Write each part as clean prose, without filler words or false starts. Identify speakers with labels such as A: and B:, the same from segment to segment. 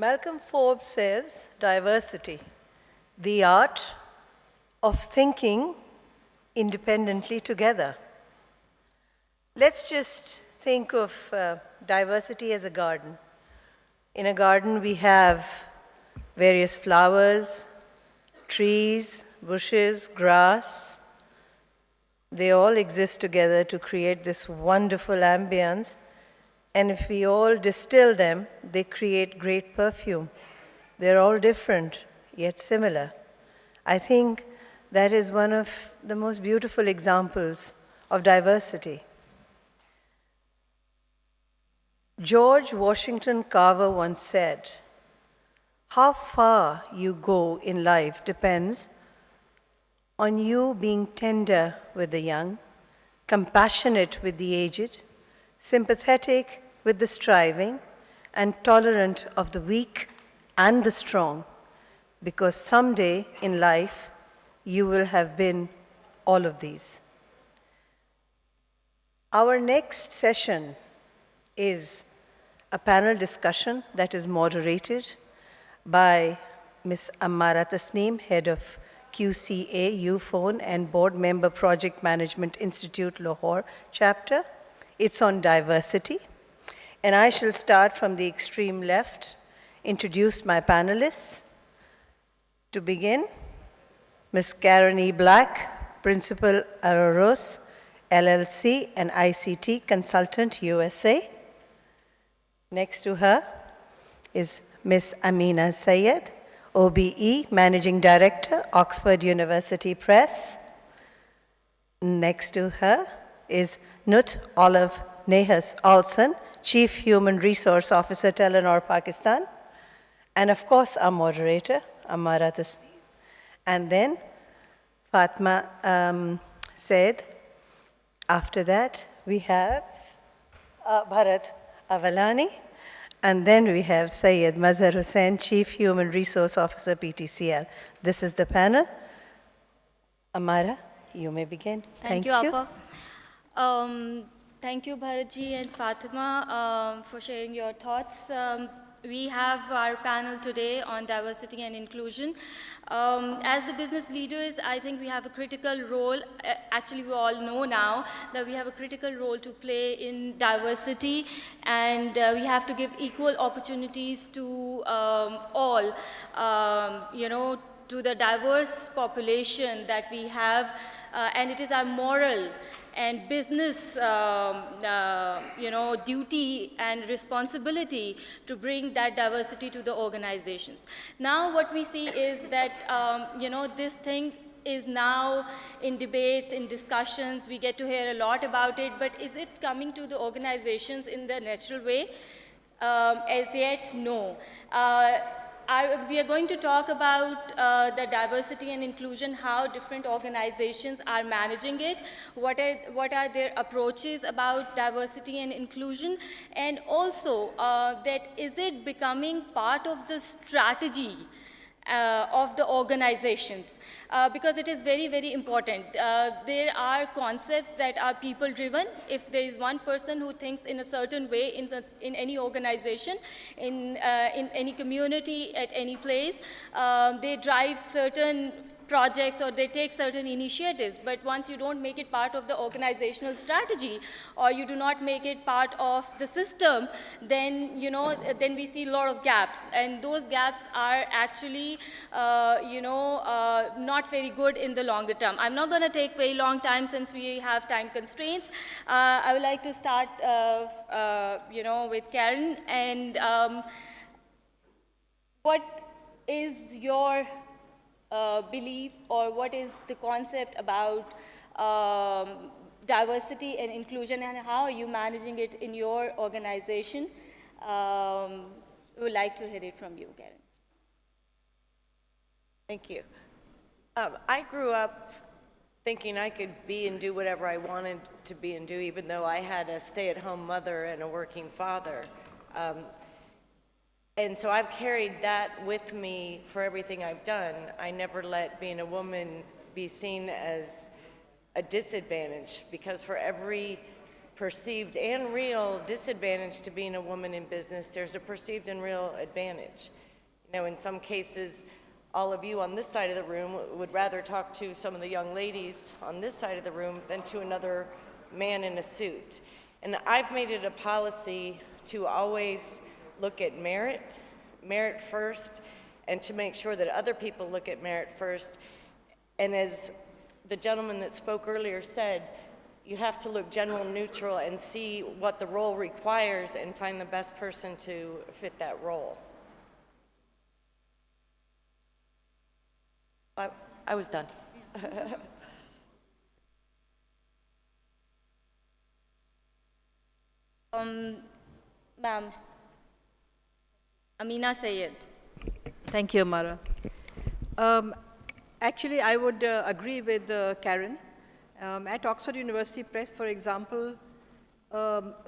A: Malcolm Forbes says diversity, the art of thinking independently together. Let's just think of diversity as a garden. In a garden, we have various flowers, trees, bushes, grass. They all exist together to create this wonderful ambience. And if we all distill them, they create great perfume. They're all different, yet similar. I think that is one of the most beautiful examples of diversity. George Washington Carver once said, "How far you go in life depends on you being tender with the young, compassionate with the aged, sympathetic with the striving, and tolerant of the weak and the strong, because someday in life you will have been all of these." Our next session is a panel discussion that is moderated by Ms. Ammara Tasneem, Head of QCA, UPhone, and Board Member Project Management Institute, Lahore Chapter. It's on diversity. And I shall start from the extreme left, introduce my panelists. To begin, Ms. Karen E. Black, Principal, Aroros, LLC, and ICT Consultant, USA. Next to her is Ms. Amina Sayed, OBE, Managing Director, Oxford University Press. Next to her is Nut Olive Nehas Olson, Chief Human Resource Officer, Telenor, Pakistan. And of course, our moderator, Ammara Tasneem. And then Fatma said, after that, we have Bharat Avalani, and then we have Syed Mazhar Hussain, Chief Human Resource Officer, PTCL. This is the panel. Ammara, you may begin.
B: Thank you, Appa. Thank you, Bharatji and Fatima, for sharing your thoughts. We have our panel today on diversity and inclusion. As the business leaders, I think we have a critical role. Actually, we all know now that we have a critical role to play in diversity, and we have to give equal opportunities to all, to the diverse population that we have, and it is our moral and business, duty and responsibility to bring that diversity to the organizations. Now what we see is that, this thing is now in debates, in discussions. We get to hear a lot about it, but is it coming to the organizations in the natural way? As yet, no. We are going to talk about the diversity and inclusion, how different organizations are managing it, what are their approaches about diversity and inclusion, and also that is it becoming part of the strategy of the organizations, because it is very, very important. There are concepts that are people-driven. If there is one person who thinks in a certain way in any organization, in any community, at any place, they drive certain projects or they take certain initiatives, but once you don't make it part of the organizational strategy or you do not make it part of the system, then then we see a lot of gaps, and those gaps are actually not very good in the longer term. I'm not going to take very long time since we have time constraints. I would like to start with Karen, and what is your belief, or what is the concept about diversity and inclusion, and how are you managing it in your organization? We would like to hear it from you, Karen.
C: Thank you. I grew up thinking I could be and do whatever I wanted to be and do, even though I had a stay-at-home mother and a working father. And so I've carried that with me for everything I've done. I never let being a woman be seen as a disadvantage, because for every perceived and real disadvantage to being a woman in business, there's a perceived and real advantage. You know, in some cases, all of you on this side of the room would rather talk to some of the young ladies on this side of the room than to another man in a suit. And I've made it a policy to always look at merit first, and to make sure that other people look at merit first. And as the gentleman that spoke earlier said, you have to look general neutral and see what the role requires and find the best person to fit that role. I was done.
B: Ma'am, Amina Sayed.
D: Thank you, Amara. Actually, I would agree with Karen. At Oxford University Press, for example,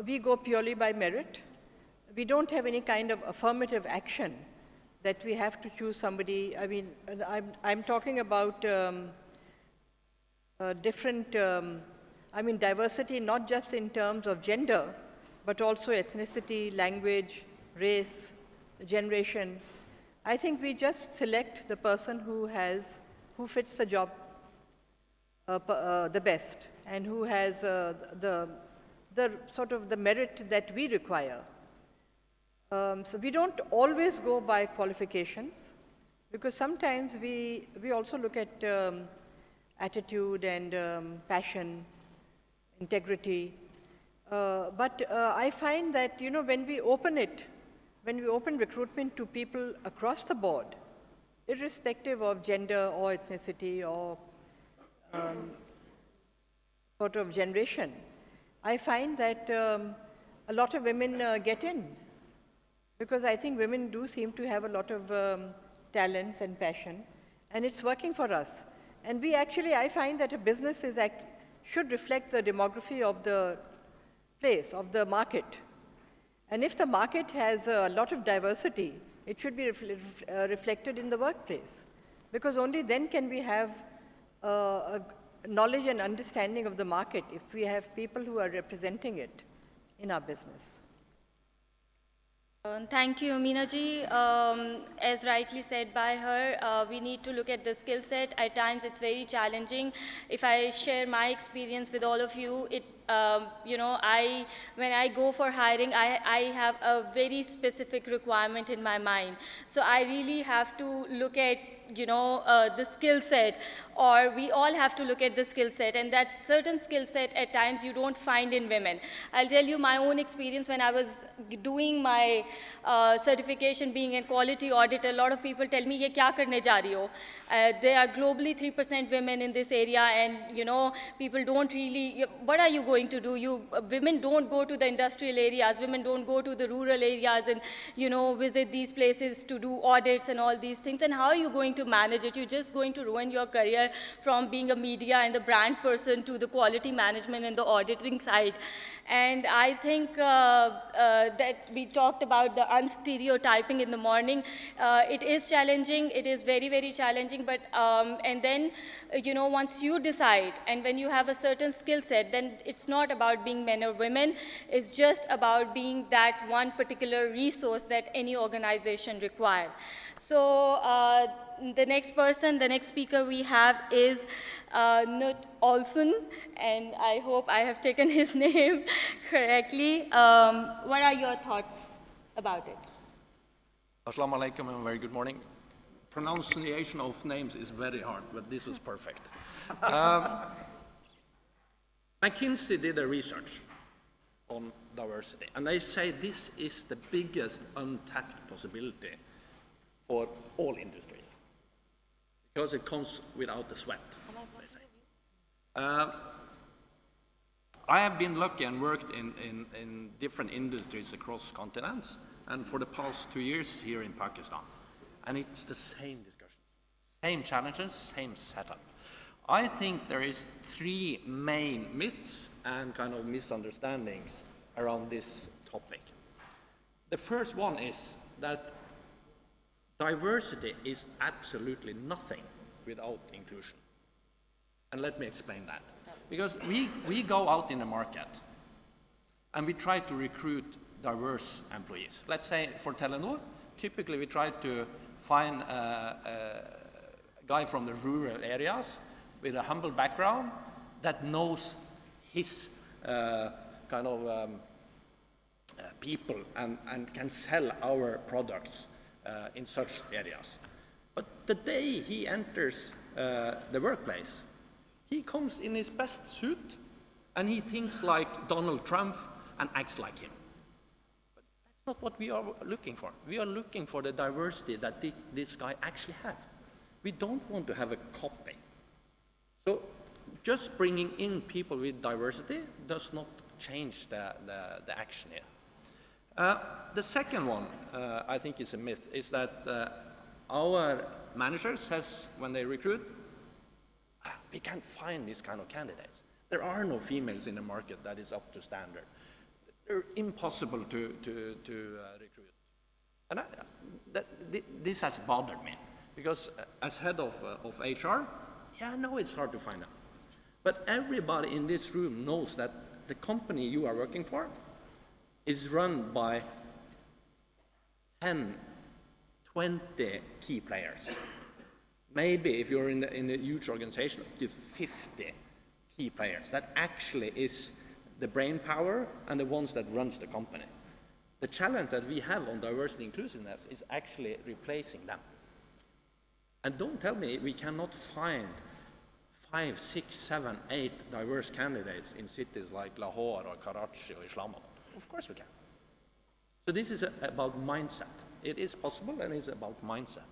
D: we go purely by merit. We don't have any kind of affirmative action that we have to choose somebody. I mean, I'm talking about different, diversity, not just in terms of gender, but also ethnicity, language, race, generation. I think we just select the person who fits the job the best, and who has the sort of the merit that we require. So we don't always go by qualifications, because sometimes we also look at attitude and passion, integrity. But I find that, you know, when we open recruitment to people across the board, irrespective of gender or ethnicity or sort of generation, I find that a lot of women get in, because I think women do seem to have a lot of talents and passion, and it's working for us. And I find that a business should reflect the demography of the place, of the market. And if the market has a lot of diversity, it should be reflected in the workplace, because only then can we have a knowledge and understanding of the market, if we have people who are representing it in our business.
B: Thank you, Amina ji. As rightly said by her, we need to look at the skill set. At times, it's very challenging. If I share my experience with all of you, when I go for hiring, I have a very specific requirement in my mind. So I really have to look at the skill set, or we all have to look at the skill set, and that certain skill set at times you don't find in women. I'll tell you my own experience when I was doing my certification being a quality auditor. A lot of people tell me, "Ye kya karne ja rahi ho?" There are globally 3% women in this area, and people don't really, what are you going to do? Women don't go to the industrial areas, women don't go to the rural areas and visit these places to do audits and all these things. And how are you going to manage it? You're just going to ruin your career from being a media and the brand person to the quality management and the auditing side. And I think that we talked about the unstereotyping in the morning. It is challenging. It is very, very challenging. But and then, once you decide, and when you have a certain skill set, then it's not about being men or women. It's just about being that one particular resource that any organization requires. So the next speaker we have is Knut Olsen, and I hope I have taken his name correctly. What are your thoughts about it?
E: Assalamu alaikum and very good morning. Pronunciation of names is very hard, but this was perfect. McKinsey did a research on diversity, and they say this is the biggest untapped possibility for all industries, because it comes without the sweat, they say. I have been lucky and worked in different industries across continents, and for the past 2 years here in Pakistan. And it's the same discussions, same challenges, same setup. I think there is 3 main myths and kind of misunderstandings around this topic. The first one is that diversity is absolutely nothing without inclusion. And let me explain that. Because we go out in the market and we try to recruit diverse employees. Let's say for Telenor, typically we try to find a guy from the rural areas with a humble background that knows his people and can sell our products in such areas. But the day he enters the workplace, he comes in his best suit and he thinks like Donald Trump and acts like him. But that's not what we are looking for. We are looking for the diversity that this guy actually has. We don't want to have a copy. So just bringing in people with diversity does not change the action here. The second one, I think is a myth, is that our managers says when they recruit, we can't find these kind of candidates. There are no females in the market that is up to standard. They're impossible to recruit. And this has bothered me, because as head of HR, yeah, I know it's hard to find them. But everybody in this room knows that the company you are working for is run by 10, 20 key players. Maybe if you're in a huge organization, up to 50 key players. That actually is the brain power and the ones that runs the company. The challenge that we have on diversity and inclusiveness is actually replacing them. And don't tell me we cannot find 5, 6, 7, 8 diverse candidates in cities like Lahore or Karachi or Islamabad. Of course we can. So this is about mindset. It is possible, and it's about mindset.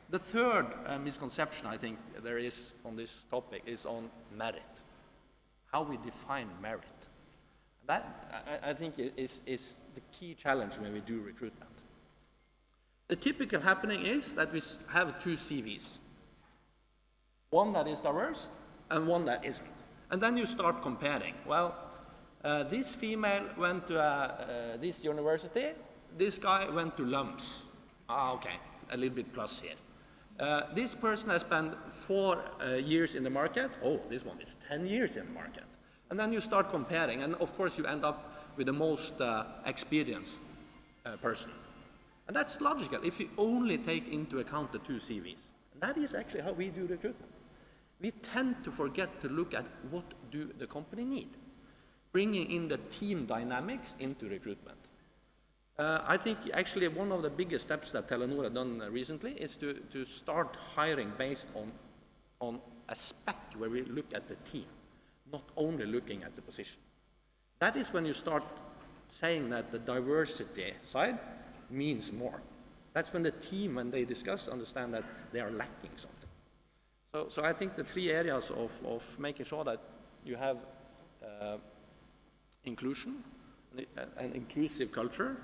E: The third misconception I think there is on this topic is on merit, how we define merit. That, I think, is the key challenge when we do recruitment. The typical happening is that we have two CVs, one that is diverse and one that isn't. And then you start comparing. Well, this female went to this university, this guy went to LUMS. Okay, a little bit plus here. This person has spent 4 years in the market. Oh, this one is 10 years in the market. And then you start comparing, and of course you end up with the most experienced person. And that's logical if you only take into account the 2 CVs. And that is actually how we do recruitment. We tend to forget to look at what do the company need, bringing in the team dynamics into recruitment. I think actually one of the biggest steps that Telenor has done recently is to start hiring based on a spec where we look at the team, not only looking at the position. That is when you start saying that the diversity side means more. That's when the team, when they discuss, understand that they are lacking something. So I think the 3 areas of making sure that you have inclusion, an inclusive culture,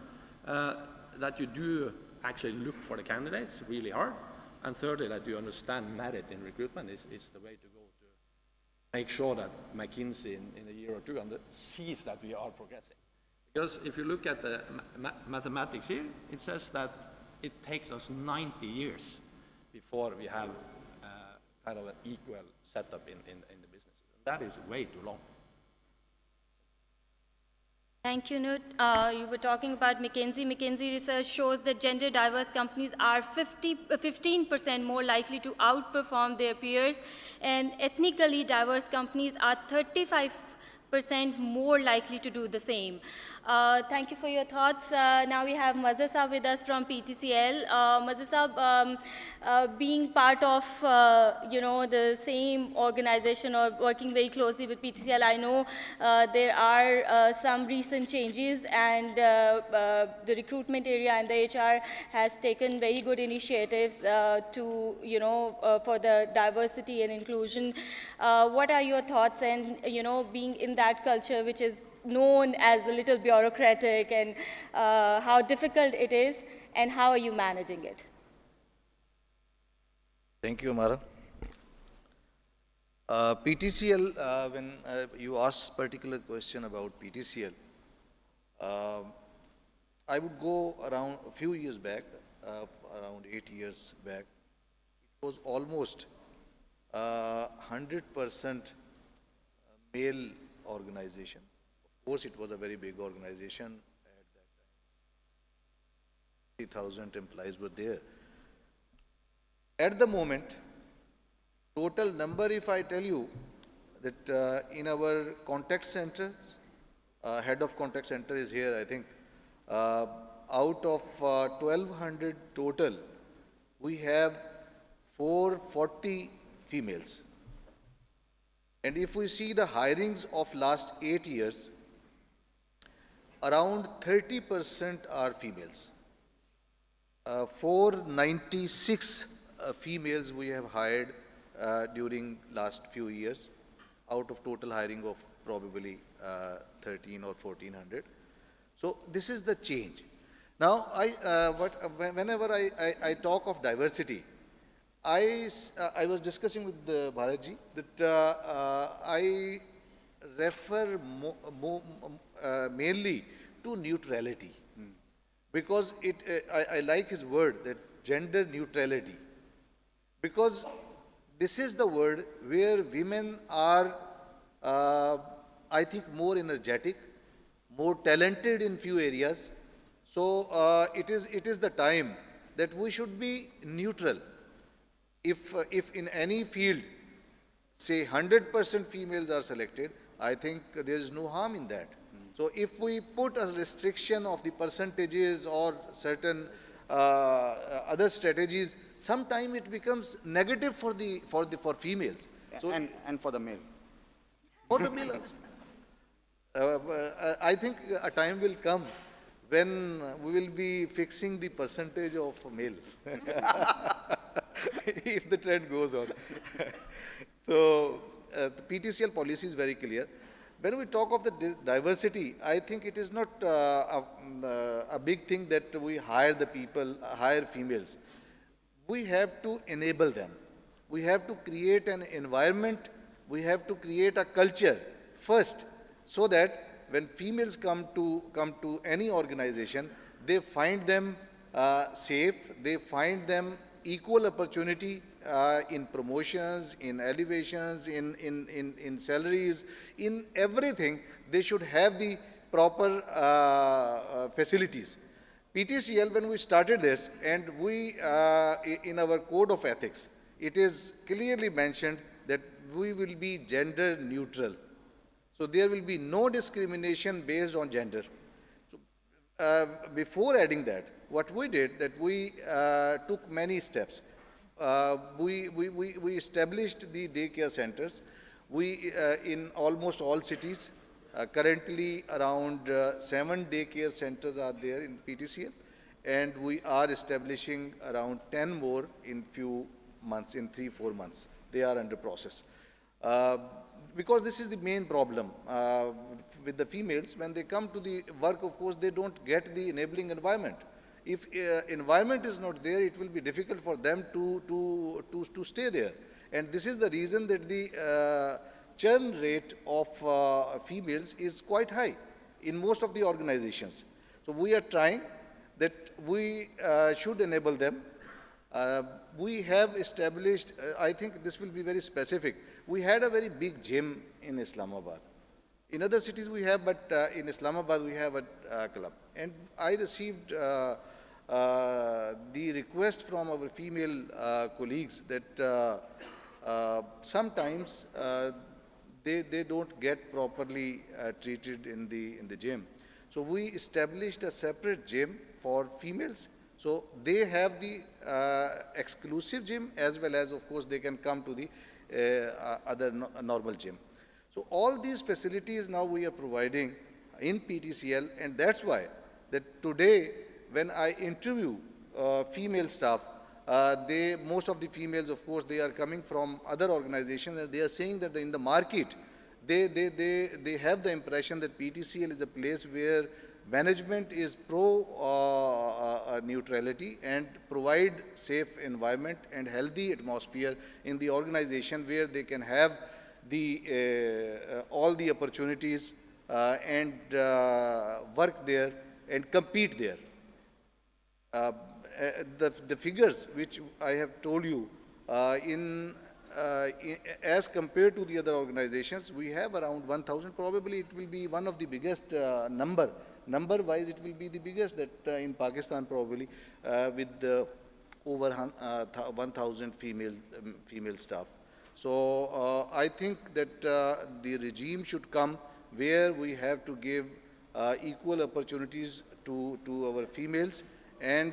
E: that you do actually look for the candidates really hard, and thirdly, that you understand merit in recruitment is the way to go to make sure that McKinsey in a year or 2 sees that we are progressing. Because if you look at the mathematics here, it says that it takes us 90 years before we have kind of an equal setup in the businesses. That is way too long.
B: Thank you, Nut. You were talking about McKinsey. McKinsey research shows that gender diverse companies are 15% more likely to outperform their peers, and ethnically diverse companies are 35% more likely to do the same. Thank you for your thoughts. Now we have Mazza with us from PTCL. Mazza, being part of the same organization or working very closely with PTCL, I know there are some recent changes, and the recruitment area and the HR has taken very good initiatives for the diversity and inclusion. What are your thoughts, and being in that culture which is known as a little bureaucratic, and how difficult it is, and how are you managing it?
F: Thank you, Amara. PTCL, when you asked particular question about PTCL, I would go around a few years back, around 8 years back. It was almost 100% male organization. Of course, it was a very big organization at that time. 3,000 employees were there. At the moment, total number, if I tell you, that in our contact centers, head of contact center is here, I think, out of 1,200 total, we have 440 females. And if we see the hirings of last 8 years, around 30% are females. 496 females we have hired during last few years, out of total hiring of probably 13 or 1,400. So this is the change. Now, whenever I talk of diversity, I was discussing with Bharatji that I refer mainly to neutrality, because I like his word, that gender neutrality, because this is the word where women are, I think, more energetic, more talented in few areas. So it is the time that we should be neutral. If in any field, say 100% females are selected, I think there is no harm in that. So if we put a restriction of the percentages or certain other strategies, sometime it becomes negative for females. So
G: And for the male.
F: for the male, I think a time will come when we will be fixing the percentage of male, if the trend goes on. So the PTCL policy is very clear. When we talk of the diversity, I think it is not a big thing that we hire the people, hire females. We have to enable them. We have to create an environment. We have to create a culture first, so that when females come to any organization, they find them safe. They find them equal opportunity in promotions, in elevations, in salaries, in everything. They should have the proper facilities. PTCL, when we started this, and we, in our code of ethics, it is clearly mentioned that we will be gender neutral. So there will be no discrimination based on gender. So before adding that, what we did, that we took many steps. We established the daycare centers. We in almost all cities. Currently, around 7 daycare centers are there in PTCL, and we are establishing around 10 more in few months, in 3-4 months. They are under process. Because this is the main problem with the females. When they come to the work, of course, they don't get the enabling environment. If environment is not there, it will be difficult for them to stay there. And this is the reason that the churn rate of females is quite high in most of the organizations. So we are trying that we should enable them. We have established, I think this will be very specific. We had a very big gym in Islamabad. In other cities we have, but in Islamabad we have a club. And I received the request from our female colleagues that sometimes they don't get properly treated in the gym. So we established a separate gym for females. So they have the exclusive gym, as well as, of course, they can come to the other normal gym. So all these facilities now we are providing in PTCL, and that's why that today when I interview female staff, most of the females, of course, they are coming from other organizations, and they are saying that in the market, they have the impression that PTCL is a place where management is pro neutrality and provide safe environment and healthy atmosphere in the organization, where they can have the all the opportunities and work there and compete there. The figures which I have told you, in as compared to the other organizations, we have around 1,000. Probably it will be one of the biggest number-wise, it will be the biggest that in Pakistan probably with over 1,000 female staff. So I think that the regime should come where we have to give equal opportunities to our females, and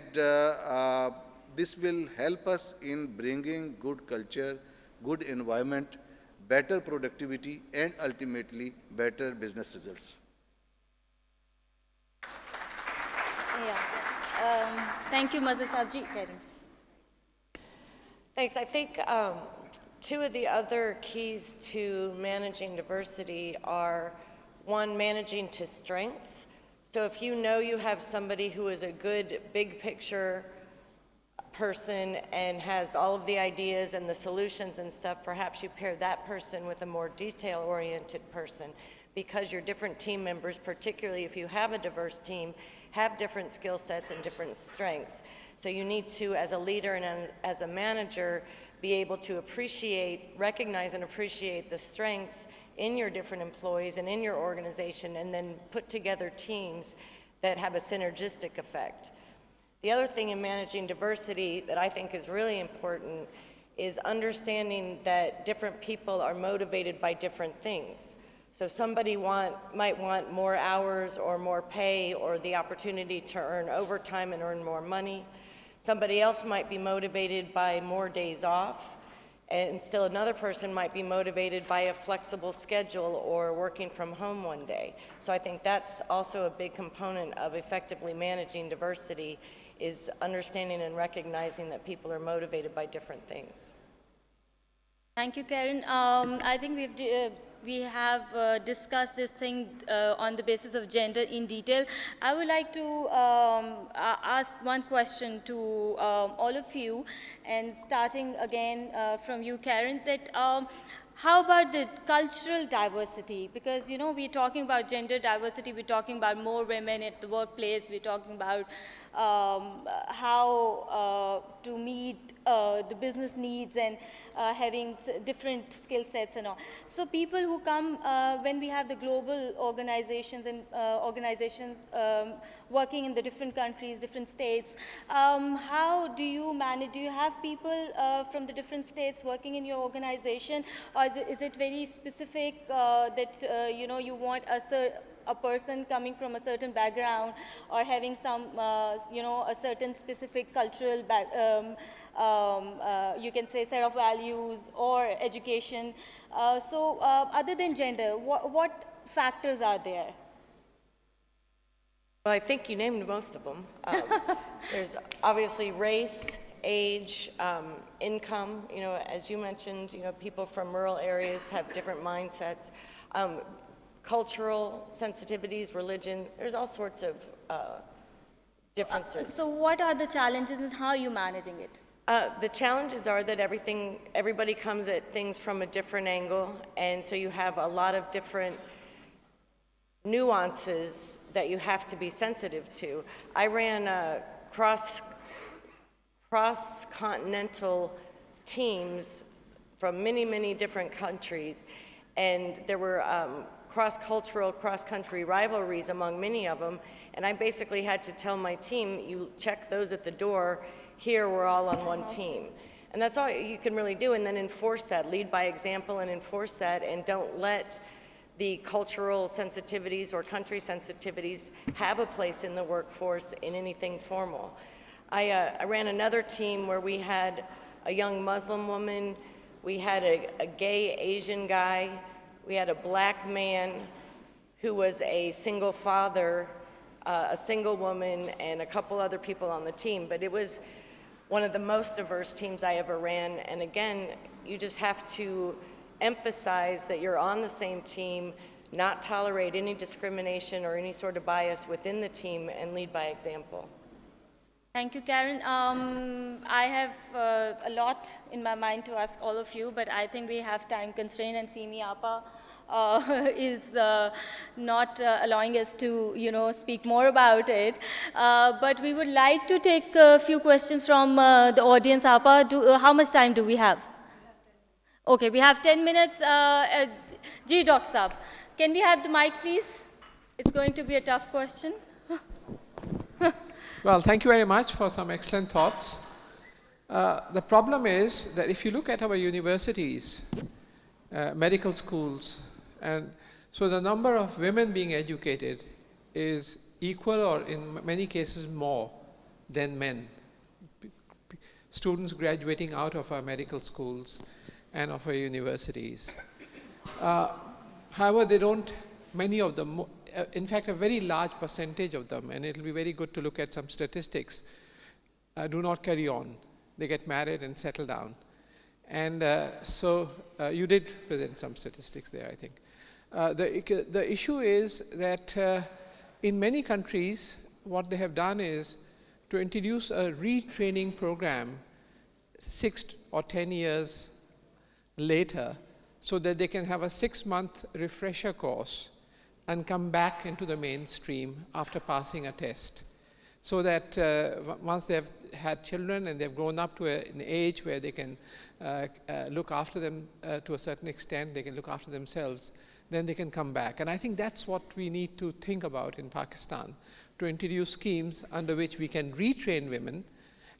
F: this will help us in bringing good culture, good environment, better productivity, and ultimately better business results.
B: Thank you, Mazhar Sabji. Karen.
C: Thanks. I think two of the other keys to managing diversity are, one, managing to strengths. So if you know you have somebody who is a good big picture person and has all of the ideas and the solutions and stuff, perhaps you pair that person with a more detail-oriented person, because your different team members, particularly if you have a diverse team, have different skill sets and different strengths. So you need to, as a leader and as a manager, be able to recognize and appreciate the strengths in your different employees and in your organization, and then put together teams that have a synergistic effect. The other thing in managing diversity that I think is really important is understanding that different people are motivated by different things. So somebody might want more hours or more pay or the opportunity to earn overtime and earn more money. Somebody else might be motivated by more days off, and still another person might be motivated by a flexible schedule or working from home one day. So I think that's also a big component of effectively managing diversity, is understanding and recognizing that people are motivated by different things.
B: Thank you, Karen. I think we have discussed this thing on the basis of gender in detail. I would like to ask one question to all of you, and starting again from you, Karen, that how about the cultural diversity? Because, you know, we're talking about gender diversity, we're talking about more women at the workplace, we're talking about how to meet the business needs and having different skill sets and all. So people who come, when we have the global organizations and organizations working in the different countries, different states, how do you manage? Do you have people from the different states working in your organization, or is it very specific that you know, you want a person coming from a certain background or having some, you know, a certain specific cultural you can say set of values or education. So other than gender, what factors are there?
C: Well, I think you named most of them. There's obviously race, age, income. You know, as you mentioned, you know, people from rural areas have different mindsets. Cultural sensitivities, religion, there's all sorts of differences.
B: So what are the challenges and how are you managing it?
C: The challenges are that everybody comes at things from a different angle, and so you have a lot of different nuances that you have to be sensitive to. I ran cross-continental teams from many, many different countries, and there were cross-cultural, cross-country rivalries among many of them, and I basically had to tell my team, you check those at the door, here we're all on one team. And that's all you can really do, and then enforce that, lead by example and enforce that, and don't let the cultural sensitivities or country sensitivities have a place in the workforce in anything formal. I ran another team where we had a young Muslim woman, we had a gay Asian guy, we had a black man who was a single father, a single woman, and a couple other people on the team. But it was one of the most diverse teams I ever ran. And again, you just have to emphasize that you're on the same team, not tolerate any discrimination or any sort of bias within the team, and lead by example.
B: Thank you, Karen. I have a lot in my mind to ask all of you, but I think we have time constraint, and Simi Appa is not allowing us to, you know, speak more about it. But we would like to take a few questions from the audience. Appa, how much time do we have? Okay, we have 10 minutes. Ji, Dr. Saab, can we have the mic, please? It's going to be a tough question.
G: Well, thank you very much for some excellent thoughts. The problem is that if you look at our universities, medical schools, and so the number of women being educated is equal or in many cases more than men. Students graduating out of our medical schools and of our universities. However, they don't, many of them, in fact, a very large percentage of them, and it'll be very good to look at some statistics, do not carry on. They get married and settle down. And so you did present some statistics there, I think. The issue is that in many countries, what they have done is to introduce a retraining program 6 or 10 years later so that they can have a 6-month refresher course and come back into the mainstream after passing a test. So that once they've had children and they've grown up to an age where they can look after them to a certain extent, they can look after themselves, then they can come back. And I think that's what we need to think about in Pakistan, to introduce schemes under which we can retrain women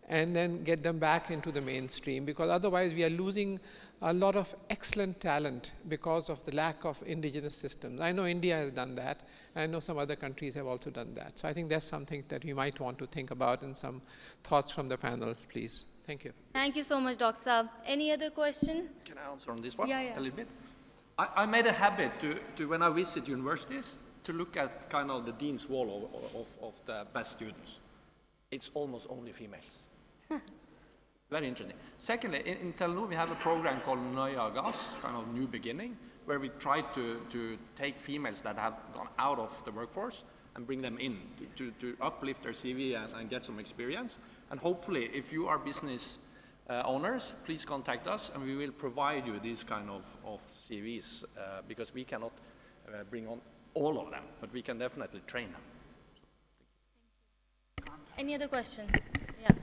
G: and then get them back into the mainstream, because otherwise we are losing a lot of excellent talent because of the lack of indigenous systems. I know India has done that, and I know some other countries have also done that. So I think that's something that we might want to think about, and some thoughts from the panel, please. Thank you.
B: Thank you so much, Dr. Saab. Any other question?
E: Can I answer on this one
B: Yeah.
E: a little bit? I made a habit to, when I visit universities, to look at kind of the dean's wall of the best students. It's almost only females. Very interesting. Secondly, in Telenor, we have a program called Naya Gas, kind of New Beginning, where we try to take females that have gone out of the workforce and bring them in to uplift their CV and get some experience. And hopefully, if you are business owners, please contact us, and we will provide you these kind of CVs, because we cannot bring on all of them, but we can definitely train them.
B: Any other question? Yeah.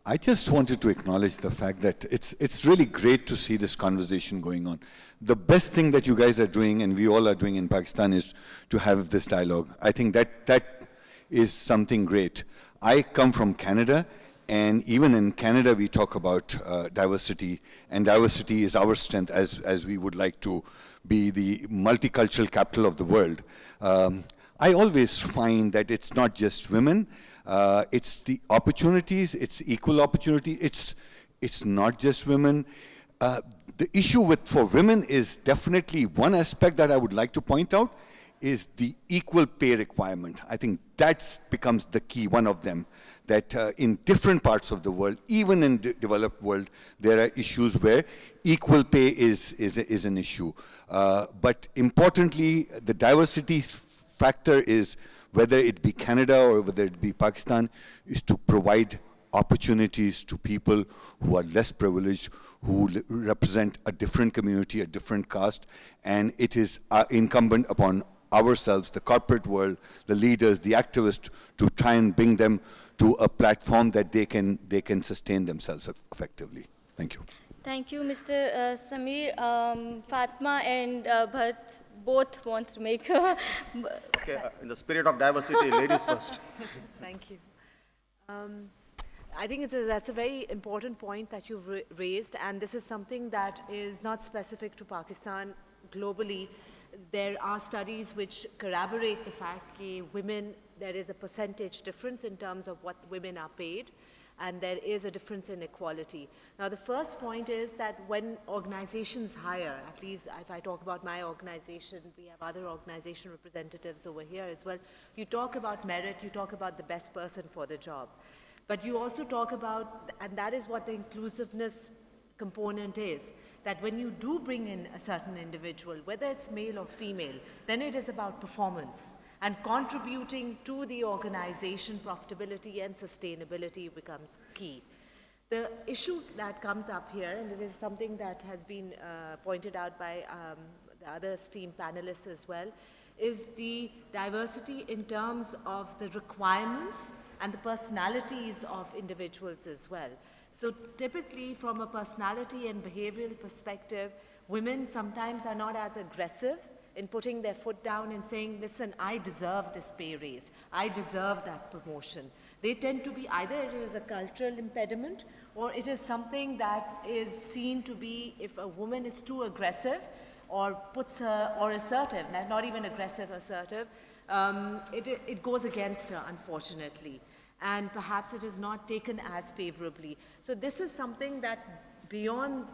H: I just wanted to acknowledge the fact that it's really great to see this conversation going on. The best thing that you guys are doing, and we all are doing in Pakistan, is to have this dialogue. I think that is something great. I come from Canada, and even in Canada we talk about diversity, and diversity is our strength as we would like to be the multicultural capital of the world. I always find that it's not just women, it's the opportunities, it's equal opportunity, it's not just women. The issue for women is definitely one aspect that I would like to point out, is the equal pay requirement. I think that becomes the key, one of them, that in different parts of the world, even in the developed world, there are issues where equal pay is an issue. But importantly, the diversity factor is, whether it be Canada or whether it be Pakistan, is to provide opportunities to people who are less privileged, who represent a different community, a different caste, and it is incumbent upon ourselves, the corporate world, the leaders, the activists, to try and bring them to a platform that they can sustain themselves effectively. Thank you.
B: Thank you, Mr. Samir. Fatma and Bharat both want to make a...
I: Okay, in the spirit of diversity, ladies first.
J: Thank you. I think that's a very important point that you've raised, and this is something that is not specific to Pakistan. Globally, there are studies which corroborate the fact that women, there is a percentage difference in terms of what women are paid, and there is a difference in equality. Now, the first point is that when organizations hire, at least if I talk about my organization, we have other organization representatives over here as well, you talk about merit, you talk about the best person for the job. But you also talk about, and that is what the inclusiveness component is, that when you do bring in a certain individual, whether it's male or female, then it is about performance. And contributing to the organization, profitability and sustainability becomes key. The issue that comes up here, and it is something that has been pointed out by the other esteemed panelists as well, is the diversity in terms of the requirements and the personalities of individuals as well. So typically, from a personality and behavioral perspective, women sometimes are not as aggressive in putting their foot down and saying, listen, I deserve this pay raise, I deserve that promotion. They tend to be either it is a cultural impediment or it is something that is seen to be if a woman is too aggressive or puts her, or assertive, not even aggressive, assertive, it goes against her, unfortunately. And perhaps it is not taken as favorably. So this is something that beyond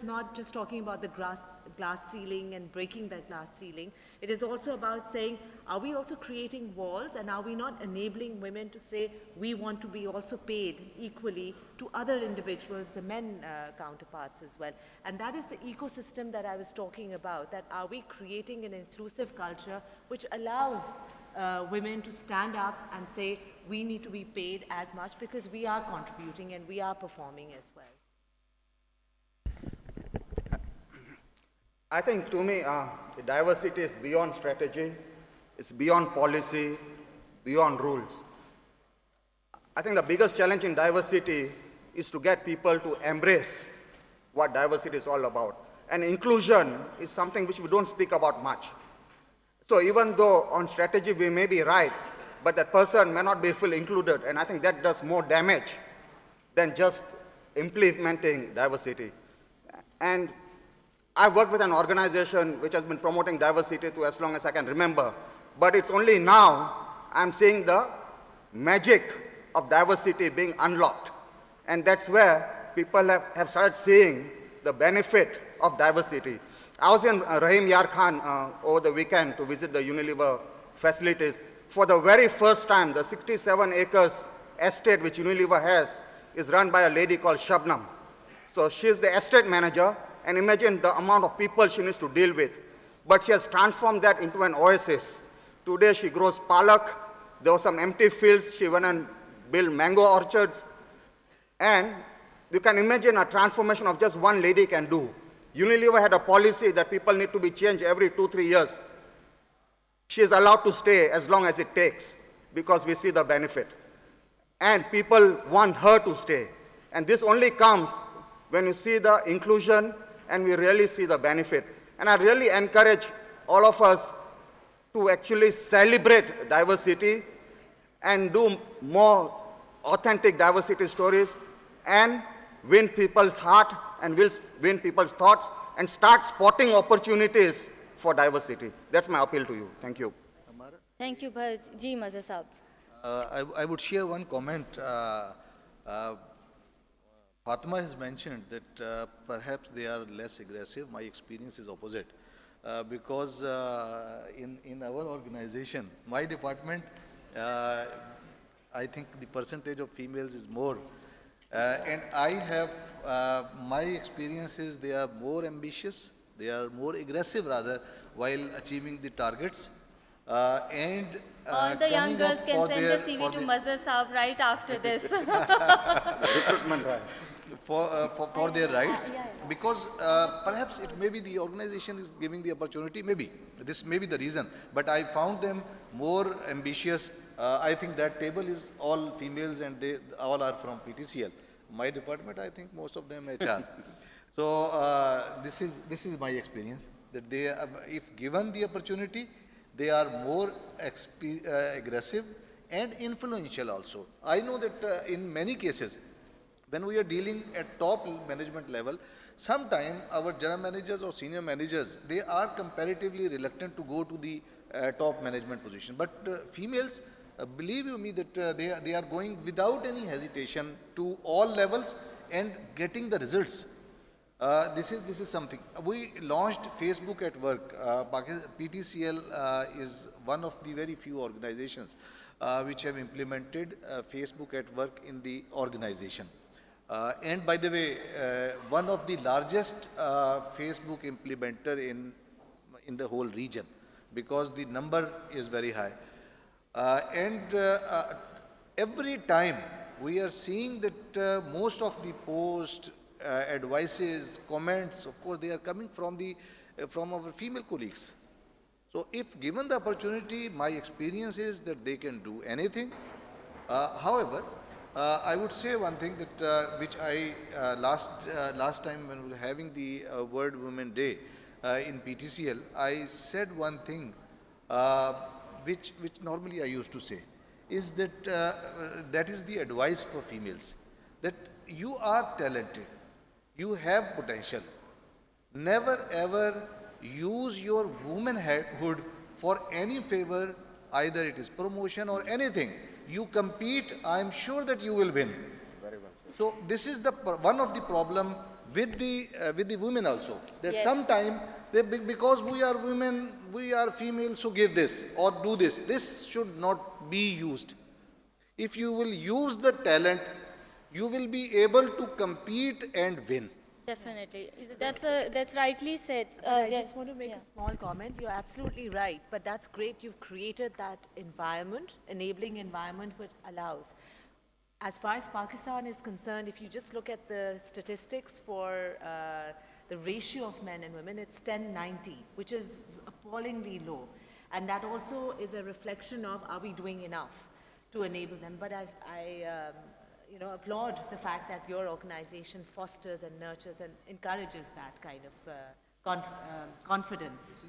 J: not just talking about the glass ceiling and breaking that glass ceiling, it is also about saying, are we also creating walls and are we not enabling women to say, we want to be also paid equally to other individuals, the men counterparts as well. And that is the ecosystem that I was talking about, that are we creating an inclusive culture which allows women to stand up and say, we need to be paid as much because we are contributing and we are performing as well.
I: I think to me, diversity is beyond strategy, it's beyond policy, beyond rules. I think the biggest challenge in diversity is to get people to embrace what diversity is all about. And inclusion is something which we don't speak about much. So even though on strategy we may be right, but that person may not be fully included, and I think that does more damage than just implementing diversity. And I've worked with an organization which has been promoting diversity to as long as I can remember, but it's only now I'm seeing the magic of diversity being unlocked. And that's where people have started seeing the benefit of diversity. I was in Rahim Yar Khan over the weekend to visit the Unilever facilities. For the very first time, the 67 acres estate which Unilever has is run by a lady called Shabnam. So she's the estate manager, and imagine the amount of people she needs to deal with. But she has transformed that into an oasis. Today she grows palak. There were some empty fields. She went and built mango orchards. And you can imagine a transformation of just one lady can do. Unilever had a policy that people need to be changed every 2-3 years. She is allowed to stay as long as it takes because we see the benefit. And people want her to stay. And this only comes when you see the inclusion and we really see the benefit. And I really encourage all of us to actually celebrate diversity and do more authentic diversity stories and win people's heart and win people's thoughts and start spotting opportunities for diversity. That's my appeal to you. Thank you.
B: Thank you, Ji Mazhar Saab.
K: I would share one comment. Fatma has mentioned that perhaps they are less aggressive. My experience is opposite. Because in our organization, my department, I think the percentage of females is more. And I have, my experience is they are more ambitious, they are more aggressive rather, while achieving the targets.
B: All the young girls can send the CV to Mazhar Saab right after this.
I: Recruitment drive.
K: For their rights, because perhaps it may be the organization is giving the opportunity, maybe, this may be the reason, but I found them more ambitious. I think that table is all females and they all are from PTCL. My department, I think most of them HR. So this is my experience, that they, if given the opportunity, they are more aggressive and influential also. I know that in many cases, when we are dealing at top management level, sometimes our general managers or senior managers, they are comparatively reluctant to go to the top management position. But females, believe you me that they are going without any hesitation to all levels and getting the results. This is something. We launched Facebook at Work. PTCL is one of the very few organizations which have implemented Facebook at Work in the organization. And by the way, one of the largest Facebook implementer in the whole region, because the number is very high. Every time we are seeing that most of the posts, advices, comments, of course, they are coming from our female colleagues. So if given the opportunity, my experience is that they can do anything. However, I would say one thing that which I last time when we were having the World Women Day in PTCL, I said one thing which normally I used to say is that that is the advice for females, that you are talented, you have potential. Never ever use your womanhood for any favor, either it is promotion or anything. You compete, I am sure that you will win. Very well said. So this is the one of the problem with the women also, that
B: Yes.
K: sometime because we are women, we are females who give this or do this. This should not be used. If you will use the talent, you will be able to compete and win.
B: Definitely. That's rightly said.
J: I
B: yes.
J: just want to make
B: Yeah.
J: a small comment. You're absolutely right, but that's great. You've created that environment, enabling environment which allows. As far as Pakistan is concerned, if you just look at the statistics for the ratio of men and women, it's 10-90, which is appallingly low. And that also is a reflection of, are we doing enough to enable them? But I applaud the fact that your organization fosters and nurtures and encourages that kind of confidence.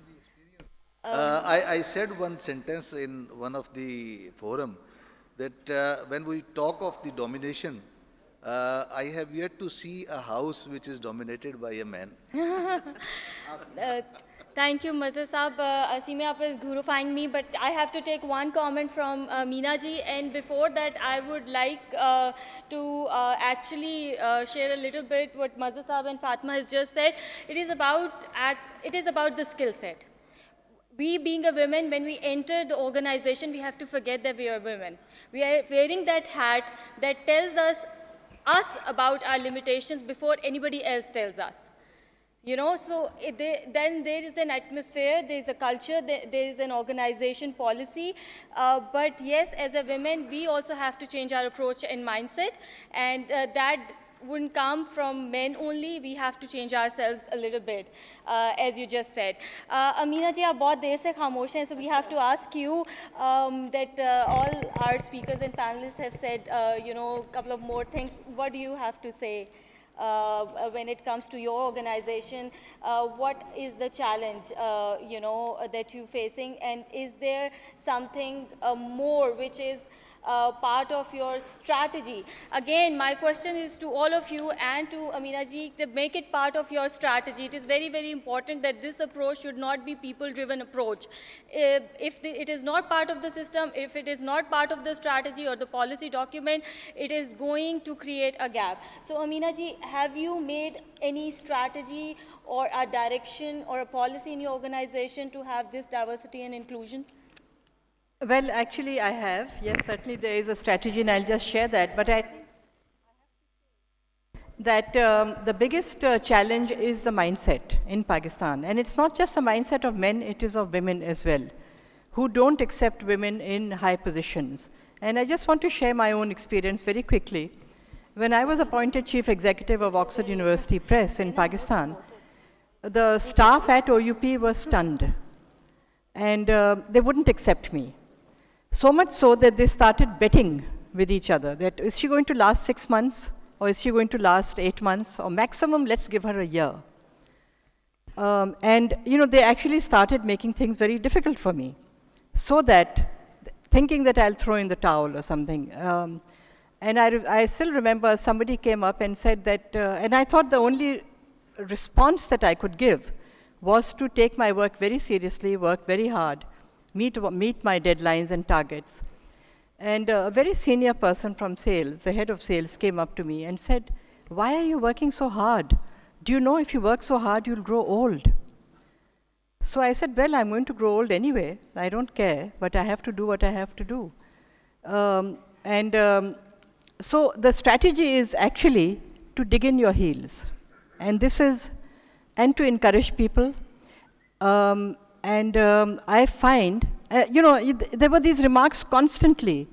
K: I said one sentence in one of the forum that when we talk of the domination, I have yet to see a house which is dominated by a man.
B: Thank you, Mazhar Saab. Asime aap is glorifying me, but I have to take one comment from Meena ji. And before that, I would like to actually share a little bit what Mazhar Saab and Fatma has just said. It is about the skill set. We being a women, when we enter the organization, we have to forget that we are women. We are wearing that hat that tells us about our limitations before anybody else tells us. You know, so then there is an atmosphere, there is a culture, there is an organization policy. But yes, as a women, we also have to change our approach and mindset. And that wouldn't come from men only. We have to change ourselves a little bit, as you just said. Ameena ji, aap bahut der se khamosh hain, so we have to ask you that all our speakers and panelists have said, a couple of more things. What do you have to say? When it comes to your organization, what is the challenge, that you're facing, and is there something more which is part of your strategy? Again, my question is to all of you and to Ameena ji, to make it part of your strategy. It is very, very important that this approach should not be people-driven approach. If it is not part of the system, if it is not part of the strategy or the policy document, it is going to create a gap. So Ameena ji, have you made any strategy or a direction or a policy in your organization to have this diversity and inclusion?
D: Well, actually, I have. Yes, certainly there is a strategy, and I'll just share that. But I think that the biggest challenge is the mindset in Pakistan. And it's not just a mindset of men, it is of women as well, who don't accept women in high positions. And I just want to share my own experience very quickly. When I was appointed Chief Executive of Oxford University Press in Pakistan, the staff at OUP was stunned. And they wouldn't accept me. So much so that they started betting with each other, that is she going to last 6 months, or is she going to last 8 months, or maximum, let's give her a year. And they actually started making things very difficult for me, so that, thinking that I'll throw in the towel or something. And I still remember somebody came up and said that, and I thought the only response that I could give was to take my work very seriously, work very hard, meet my deadlines and targets. And a very senior person from sales, the head of sales, came up to me and said, "Why are you working so hard? Do you know if you work so hard, you'll grow old?" So I said, "Well, I'm going to grow old anyway. I don't care, but I have to do what I have to do." So the strategy is actually to dig in your heels. And to encourage people. I find, there were these remarks constantly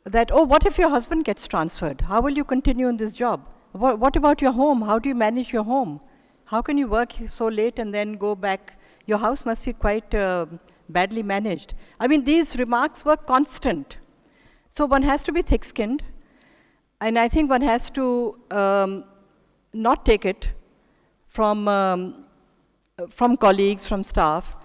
D: that, oh, what if your husband gets transferred? How will you continue in this job? What about your home? How do you manage your home? How can you work so late and then go back? Your house must be quite badly managed. I mean, these remarks were constant. So one has to be thick-skinned. And I think one has to not take it from colleagues, from staff.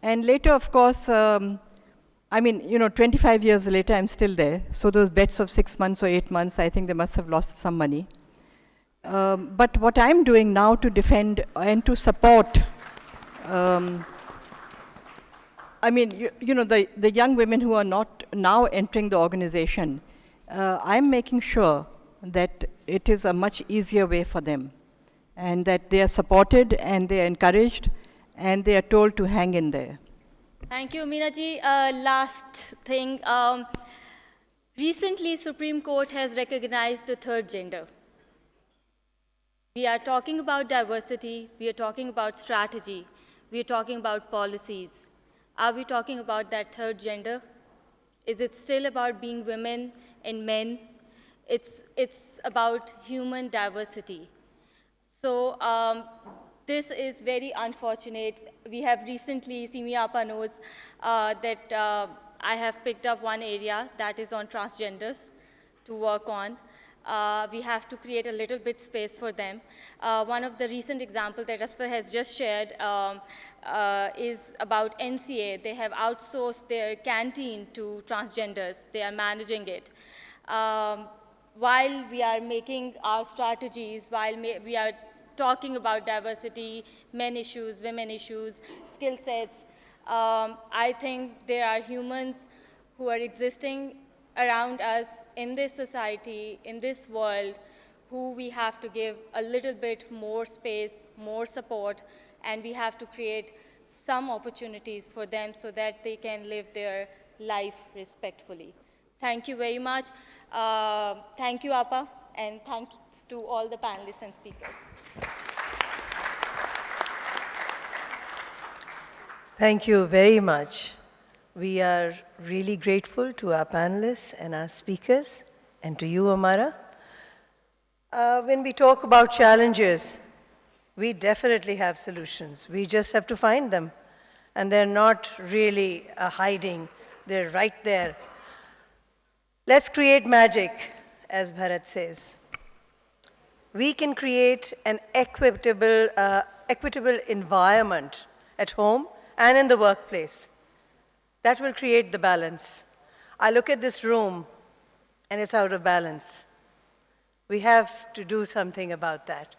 D: And later, of course, I mean, 25 years later, I'm still there. So those bets of 6 months or 8 months, I think they must have lost some money. But what I'm doing now to defend and to support, I mean, the young women who are not now entering the organization, I'm making sure that it is a much easier way for them, and that they are supported and they are encouraged and they are told to hang in there.
B: Thank you, Meena ji. Last thing, recently Supreme Court has recognized the third gender. We are talking about diversity, we are talking about strategy, we are talking about policies. Are we talking about that third gender? Is it still about being women and men? It's about human diversity. So this is very unfortunate. We have recently, Simi Appa knows, that I have picked up one area that is on transgenders to work on. We have to create a little bit space for them. One of the recent examples that Asfar has just shared is about NCA. They have outsourced their canteen to transgenders. They are managing it. While we are making our strategies, while we are talking about diversity, men issues, women issues, skill sets, I think there are humans who are existing around us in this society, in this world, who we have to give a little bit more space, more support, and we have to create some opportunities for them so that they can live their life respectfully. Thank you very much. Thank you, Appa, and thanks to all the panelists and speakers.
A: Thank you very much. We are really grateful to our panelists and our speakers, and to you, Amara. When we talk about challenges, we definitely have solutions. We just have to find them. And they're not really hiding. They're right there. Let's create magic, as Bharat says. We can create an equitable environment at home and in the workplace. That will create the balance. I look at this room, and it's out of balance. We have to do something about that.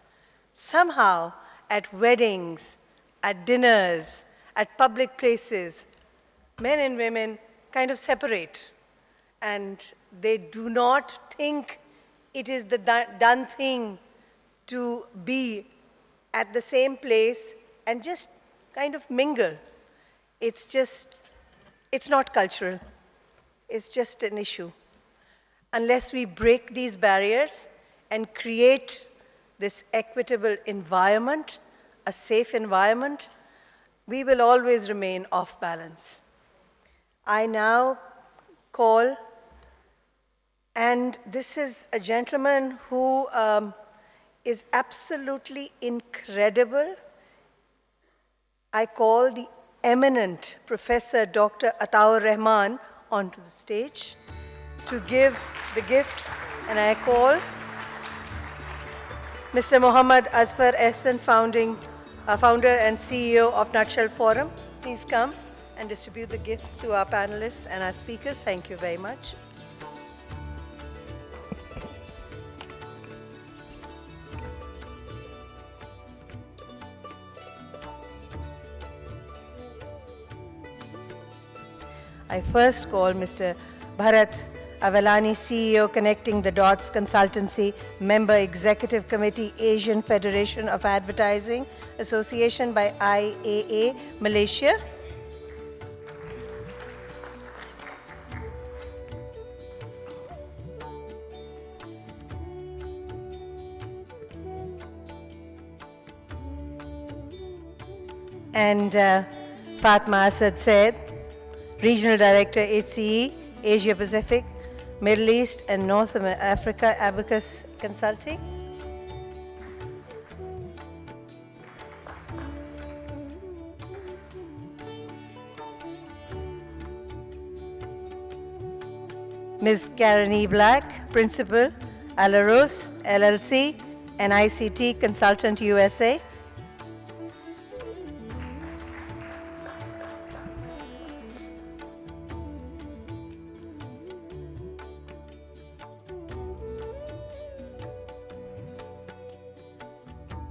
A: Somehow, at weddings, at dinners, at public places, men and women kind of separate. And they do not think it is the done thing to be at the same place and just kind of mingle. It's not cultural. It's just an issue. Unless we break these barriers and create this equitable environment, a safe environment, we will always remain off balance. I now call, and this is a gentleman who is absolutely incredible. I call the eminent Professor Dr. Ataur Rahman onto the stage to give the gifts, and I call Mr. Muhammad Asfar Ehsan, founder and CEO of Nutshell Forum. Please come and distribute the gifts to our panelists and our speakers. Thank you very much. I first call Mr. Bharat Avalani, CEO, Connecting the Dots Consultancy, Member Executive Committee, Asian Federation of Advertising Association by IAA, Malaysia. And Fatma Asad Said, Regional Director, HCE, Asia Pacific, Middle East and North Africa, Abacus Consulting. Ms. Karen E. Black, Principal, Alaros, LLC, and ICT Consultant USA.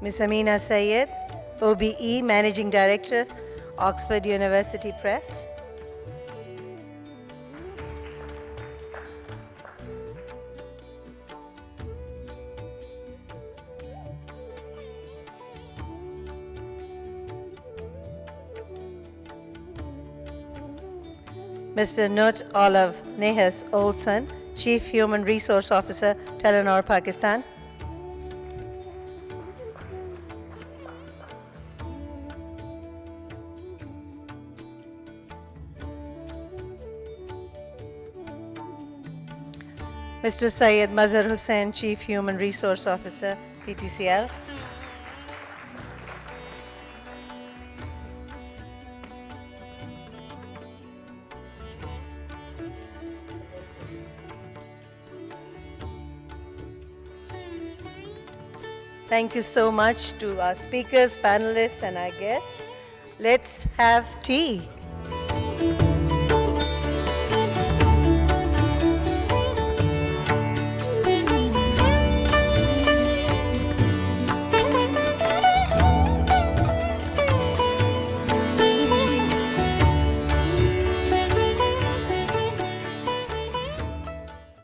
A: Ms. Amina Sayed, OBE, Managing Director, Oxford University Press. Mr. Nut Olav Nehas Olson, Chief Human Resource Officer, Telenor, Pakistan. Mr. Syed Mazhar Hussain, Chief Human Resource Officer, PTCL. Thank you so much to our speakers, panelists, and our guests. Let's have tea.